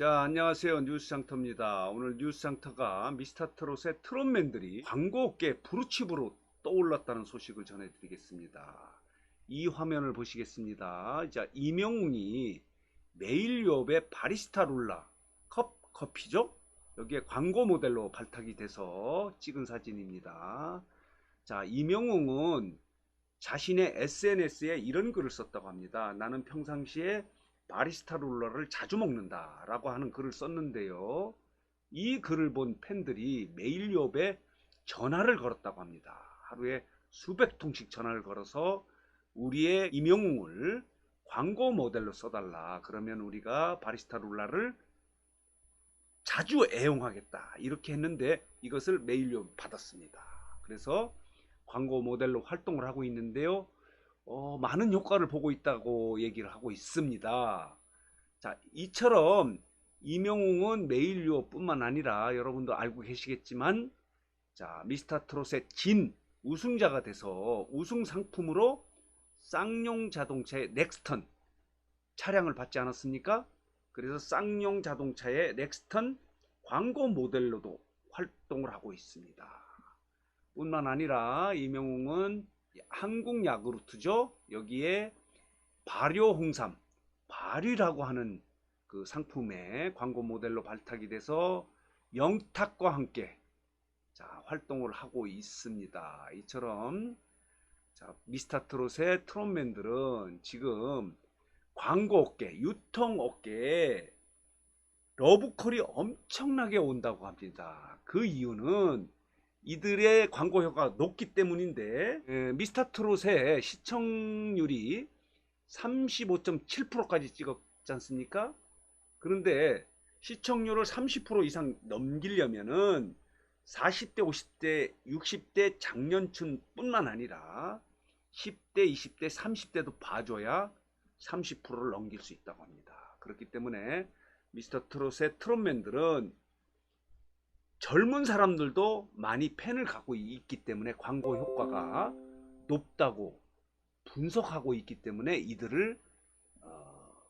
자, 안녕하세요. 뉴스상터입니다. 오늘 뉴스상터가 미스터트롯의 트롯맨들이 광고업계 부르치브로 떠올랐다는 소식을 전해드리겠습니다. 이 화면을 보시겠습니다. 자, 이명웅이 메일유업의 바리스타 룰라 커피죠? 여기에 광고 모델로 발탁이 돼서 찍은 사진입니다. 자, 이명웅은 자신의 SNS에 이런 글을 썼다고 합니다. 나는 평상시에 바리스타 룰러를 자주 먹는다 라고 하는 글을 썼는데요. 이 글을 본 팬들이 메일유업에 전화를 걸었다고 합니다. 하루에 수백 통씩 전화를 걸어서 우리의 임영웅을 광고 모델로 써달라. 그러면 우리가 바리스타 룰라를 자주 애용하겠다. 이렇게 했는데 이것을 메일유업 받았습니다. 그래서 광고 모델로 활동을 하고 있는데요. 많은 효과를 보고 있다고 얘기를 하고 있습니다. 자, 이처럼 이명웅은 메일유업뿐만 아니라 여러분도 알고 계시겠지만, 자, 미스터트롯의 진 우승자가 돼서 우승 상품으로 쌍용 자동차의 넥스턴 차량을 받지 않았습니까? 그래서 쌍용 자동차의 넥스턴 광고 모델로도 활동을 하고 있습니다. 뿐만 아니라 이명웅은 한국 야구르트죠. 여기에 발효 홍삼, 발휘라고 하는 그 상품의 광고 모델로 발탁이 돼서 영탁과 함께 자, 활동을 하고 있습니다. 이처럼 자, 미스터트롯의 트롯맨들은 지금 광고업계, 유통업계에 러브콜이 엄청나게 온다고 합니다. 그 이유는 이들의 광고 효과가 높기 때문인데, 미스터트롯의 시청률이 35.7%까지 찍었지 않습니까? 그런데 시청률을 30% 이상 넘기려면은 40대, 50대, 60대 장년층 뿐만 아니라 10대, 20대, 30대도 봐줘야 30%를 넘길 수 있다고 합니다. 그렇기 때문에 미스터트롯의 트롯맨들은 젊은 사람들도 많이 팬을 갖고 있기 때문에 광고 효과가 높다고 분석하고 있기 때문에 이들을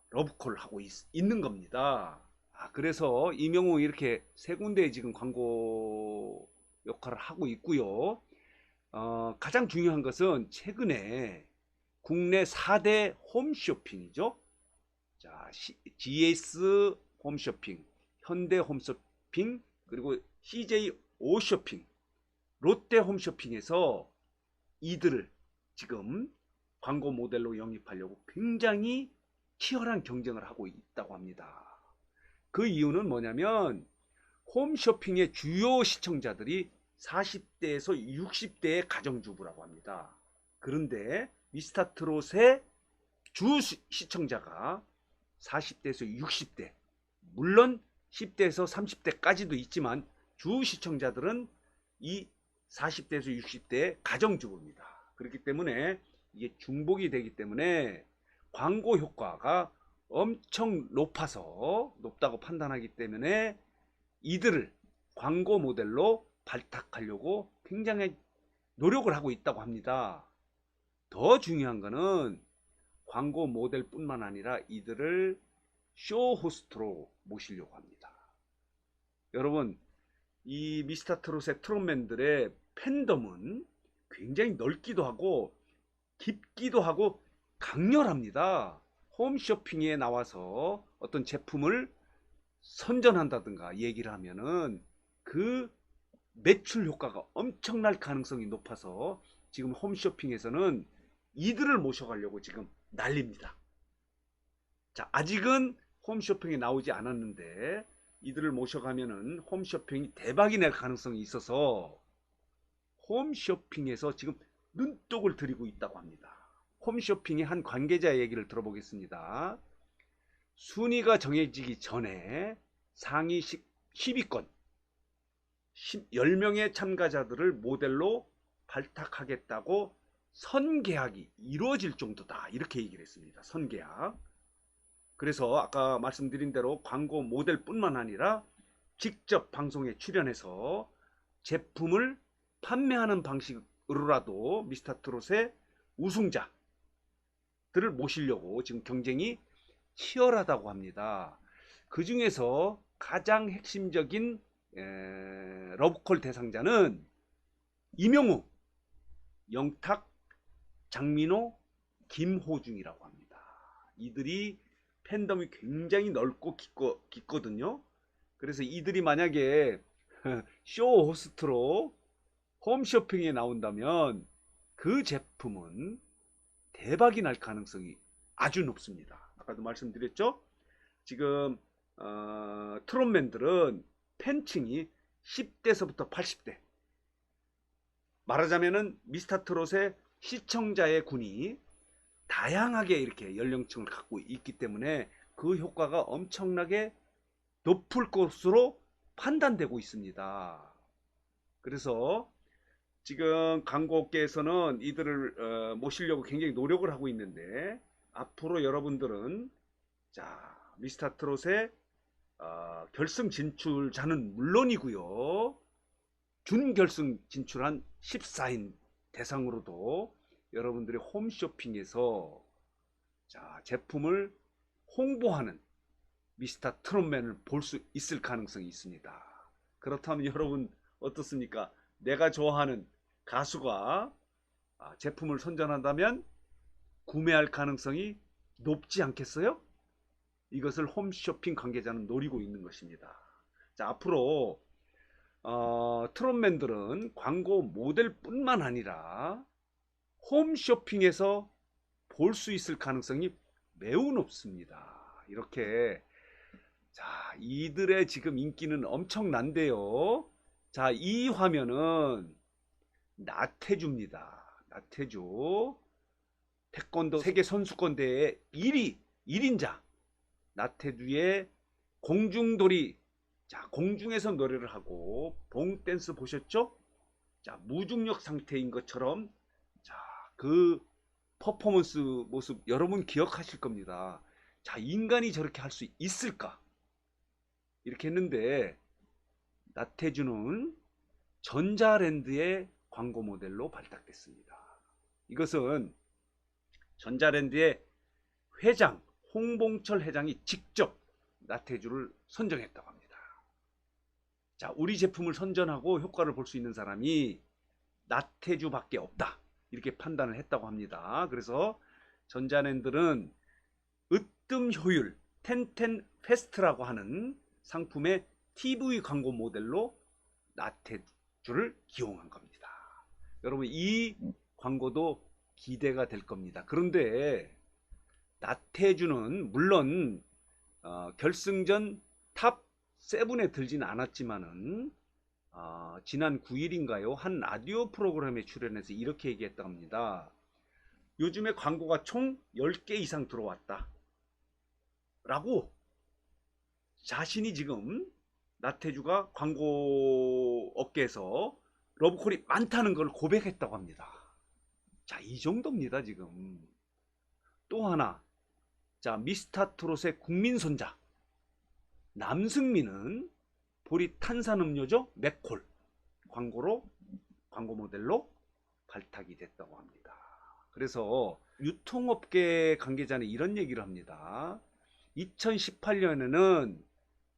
러브콜 하고 있는 겁니다. 그래서 이명웅이 이렇게 세 군데에 지금 광고 역할을 하고 있고요. 가장 중요한 것은 최근에 국내 4대 홈쇼핑이죠. 자, GS 홈쇼핑, 현대 홈쇼핑, 그리고 CJ 오쇼핑, 롯데 홈쇼핑에서 이들을 지금 광고 모델로 영입하려고 굉장히 치열한 경쟁을 하고 있다고 합니다. 그 이유는 뭐냐면 홈쇼핑의 주요 시청자들이 40대에서 60대의 가정주부라고 합니다. 그런데 미스터트롯의 주 시청자가 40대에서 60대, 물론 10대에서 30대까지도 있지만 주 시청자들은 이 40대에서 60대의 가정주부입니다. 그렇기 때문에 이게 중복이 되기 때문에 광고 효과가 엄청 높다고 판단하기 때문에 이들을 광고 모델로 발탁하려고 굉장히 노력을 하고 있다고 합니다. 더 중요한 거는 광고 모델뿐만 아니라 이들을 쇼 호스트로 모시려고 합니다. 여러분, 이 미스터트롯의 트롯맨들의 팬덤은 굉장히 넓기도 하고 깊기도 하고 강렬합니다. 홈쇼핑에 나와서 어떤 제품을 선전한다든가 얘기를 하면은 그 매출 효과가 엄청날 가능성이 높아서 지금 홈쇼핑에서는 이들을 모셔가려고 지금 난립니다. 자, 아직은 홈쇼핑에 나오지 않았는데 이들을 모셔가면은 홈쇼핑이 대박이 날 가능성이 있어서 홈쇼핑에서 지금 눈독을 들이고 있다고 합니다. 홈쇼핑의 한 관계자 얘기를 들어보겠습니다. 순위가 정해지기 전에 상위 10위권 10명의 참가자들을 모델로 발탁하겠다고 선계약이 이루어질 정도다, 이렇게 얘기를 했습니다. 선계약. 그래서 아까 말씀드린 대로 광고 모델뿐만 아니라 직접 방송에 출연해서 제품을 판매하는 방식으로라도 미스터트롯의 우승자들을 모시려고 지금 경쟁이 치열하다고 합니다. 그 중에서 가장 핵심적인 러브콜 대상자는 이명우, 영탁, 장민호, 김호중이라고 합니다. 이들이 팬덤이 굉장히 넓고 깊거든요. 그래서 이들이 만약에 쇼 호스트로 홈쇼핑에 나온다면 그 제품은 대박이 날 가능성이 아주 높습니다. 아까도 말씀드렸죠? 지금 트롯맨들은 팬층이 10대서부터 80대, 말하자면은 미스터트롯의 시청자의 군이 다양하게 이렇게 연령층을 갖고 있기 때문에 그 효과가 엄청나게 높을 것으로 판단되고 있습니다. 그래서 지금 광고업계에서는 이들을 모시려고 굉장히 노력을 하고 있는데, 앞으로 여러분들은 자 미스터트롯의 결승 진출자는 물론이고요, 준결승 진출한 14인 대상으로도 여러분들이 홈쇼핑에서 자 제품을 홍보하는 미스터트롯맨을 볼 수 있을 가능성이 있습니다. 그렇다면 여러분 어떻습니까? 내가 좋아하는 가수가 제품을 선전한다면 구매할 가능성이 높지 않겠어요? 이것을 홈쇼핑 관계자는 노리고 있는 것입니다. 자, 앞으로 트롯맨들은 광고 모델뿐만 아니라 홈쇼핑에서 볼 수 있을 가능성이 매우 높습니다. 이렇게 자 이들의 지금 인기는 엄청난데요. 자, 이 화면은 나태주입니다. 나태주 태권도 세계 선수권대회 1위 1인자 나태주의 공중돌이, 자 공중에서 노래를 하고 봉댄스 보셨죠? 자 무중력 상태인 것처럼 자 그 퍼포먼스 모습 여러분 기억하실 겁니다. 자 인간이 저렇게 할 수 있을까? 이렇게 했는데 나태주는 전자랜드의 광고 모델로 발탁됐습니다. 이것은 전자랜드의 회장 홍봉철 회장이 직접 나태주를 선정했다고 합니다. 자, 우리 제품을 선전하고 효과를 볼 수 있는 사람이 나태주밖에 없다, 이렇게 판단을 했다고 합니다. 그래서 전자랜드는 으뜸 효율 텐텐 페스트라고 하는 상품의 TV 광고 모델로 나태주를 기용한 겁니다. 여러분 이 광고도 기대가 될 겁니다. 그런데 나태주는 물론 결승전 탑 7에 들지는 않았지만은 지난 9일인가요? 한 라디오 프로그램에 출연해서 이렇게 얘기했다고 합니다. 요즘에 광고가 총 10개 이상 들어왔다 라고 자신이 지금 나태주가 광고 업계에서 러브콜이 많다는 걸 고백했다고 합니다. 자, 이 정도입니다 지금. 또 하나, 자 미스터트롯의 국민손자 남승민은 보리 탄산음료죠 맥콜 광고 모델로 발탁이 됐다고 합니다. 그래서 유통업계 관계자는 이런 얘기를 합니다. 2018년에는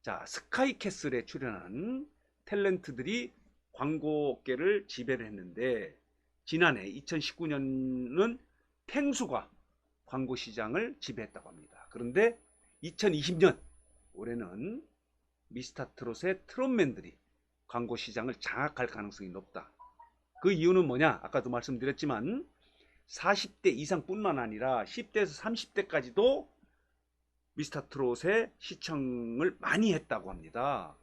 자 스카이캐슬에 출연한 탤런트들이 광고업계를 지배를 했는데, 지난해 2019년은 탱수가 광고 시장을 지배했다고 합니다. 그런데 2020년 올해는 미스터트롯의 트롯맨들이 광고 시장을 장악할 가능성이 높다. 그 이유는 뭐냐? 아까도 말씀드렸지만 40대 이상뿐만 아니라 10대에서 30대까지도 미스터트롯의 시청을 많이 했다고 합니다.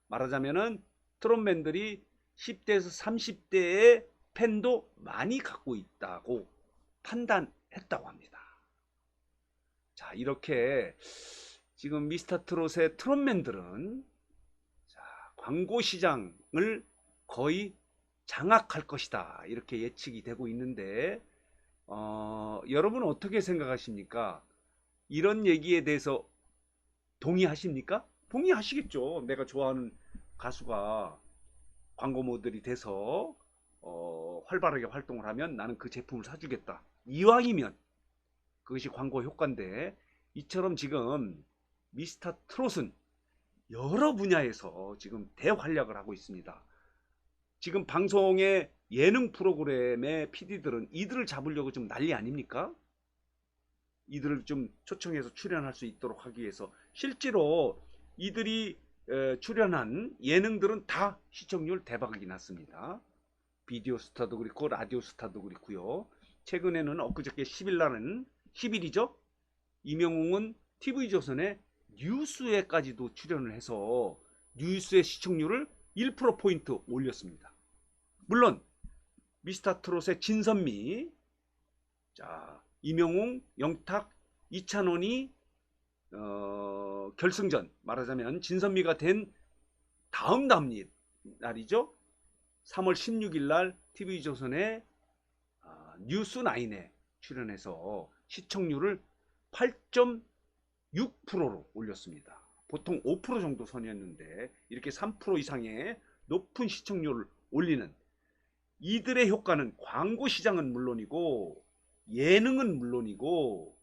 말하자면은 트롯맨들이 10대에서 30대의 팬도 많이 갖고 있다고 판단했다고 합니다. 자, 이렇게 지금 미스터트롯의 트롯맨들은 자, 광고 시장을 거의 장악할 것이다, 이렇게 예측이 되고 있는데 여러분은 어떻게 생각하십니까? 이런 얘기에 대해서 동의하십니까? 동의하시겠죠. 내가 좋아하는 가수가 광고 모델이 돼서 활발하게 활동을 하면 나는 그 제품을 사주겠다. 이왕이면 그것이 광고 효과인데, 이처럼 지금 미스터트롯은 여러 분야에서 지금 대활약을 하고 있습니다. 지금 방송의 예능 프로그램의 PD들은 이들을 잡으려고 좀 난리 아닙니까? 이들을 좀 초청해서 출연할 수 있도록 하기 위해서 실제로 이들이 출연한 예능들은 다 시청률 대박이 났습니다. 비디오 스타도 그렇고 라디오 스타도 그렇고요. 최근에는 엊그저께 10일 날은 10일이죠. 이명웅은 TV조선의 뉴스에까지도 출연을 해서 뉴스의 시청률을 1%포인트 올렸습니다. 물론 미스터트롯의 진선미, 자 이명웅, 영탁, 이찬원이 결승전, 말하자면 진선미가 된 다음 날이죠. 3월 16일 날 TV조선의 뉴스9에 출연해서 시청률을 8.6%로 올렸습니다. 보통 5% 정도 선이었는데 이렇게 3% 이상의 높은 시청률을 올리는 이들의 효과는 광고 시장은 물론이고 예능은 물론이고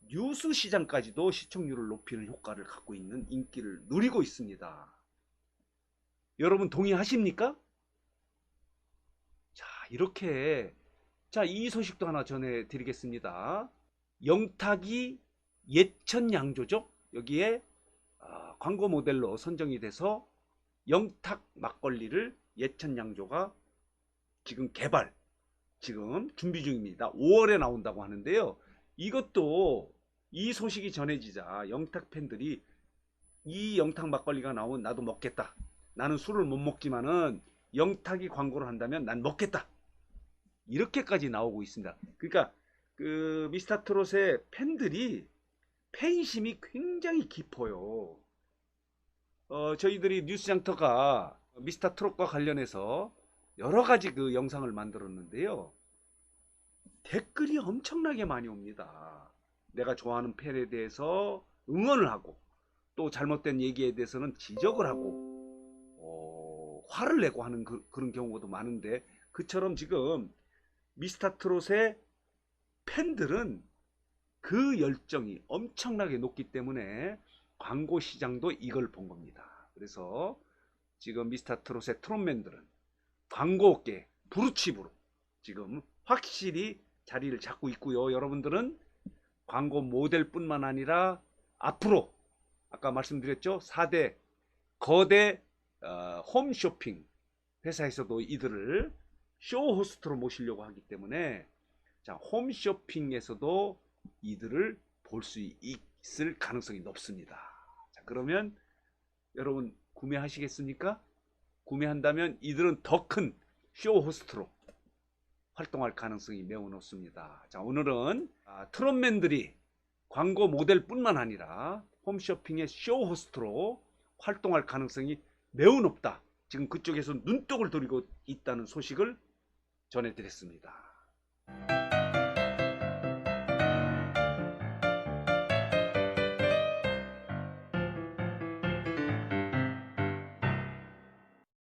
뉴스 시장까지도 시청률을 높이는 효과를 갖고 있는 인기를 누리고 있습니다. 여러분 동의하십니까? 자, 이렇게 이 소식도 하나 전해드리겠습니다. 영탁이 예천양조죠. 여기에 광고 모델로 선정이 돼서 영탁 막걸리를 예천양조가 지금 지금 준비 중입니다. 5월에 나온다고 하는데요. 이것도 이 소식이 전해지자 영탁 팬들이 이 영탁 막걸리가 나오면 나도 먹겠다. 나는 술을 못 먹지만은 영탁이 광고를 한다면 난 먹겠다. 이렇게까지 나오고 있습니다. 그러니까 그 미스터트롯의 팬심이 굉장히 깊어요. 저희들이 뉴스장터가 미스터트롯과 관련해서 여러 가지 그 영상을 만들었는데요. 댓글이 엄청나게 많이 옵니다. 내가 좋아하는 팬에 대해서 응원을 하고 또 잘못된 얘기에 대해서는 지적을 하고 화를 내고 하는 그런 경우도 많은데, 그처럼 지금 미스터트롯의 팬들은 그 열정이 엄청나게 높기 때문에 광고 시장도 이걸 본 겁니다. 그래서 지금 미스터트롯의 트롯맨들은 광고업계 브루칩으로 지금 확실히 자리를 잡고 있고요. 여러분들은 광고 모델뿐만 아니라 앞으로 아까 말씀드렸죠. 4대 거대 홈쇼핑 회사에서도 이들을 쇼호스트로 모시려고 하기 때문에 홈쇼핑에서도 이들을 볼 수 있을 가능성이 높습니다. 그러면 여러분 구매하시겠습니까? 구매한다면 이들은 더 큰 쇼호스트로 활동할 가능성이 매우 높습니다. 오늘은 트롯맨들이 광고 모델뿐만 아니라 홈쇼핑의 쇼호스트로 활동할 가능성이 매우 높다. 지금 그쪽에서 눈독을 들이고 있다는 소식을 전해드렸습니다.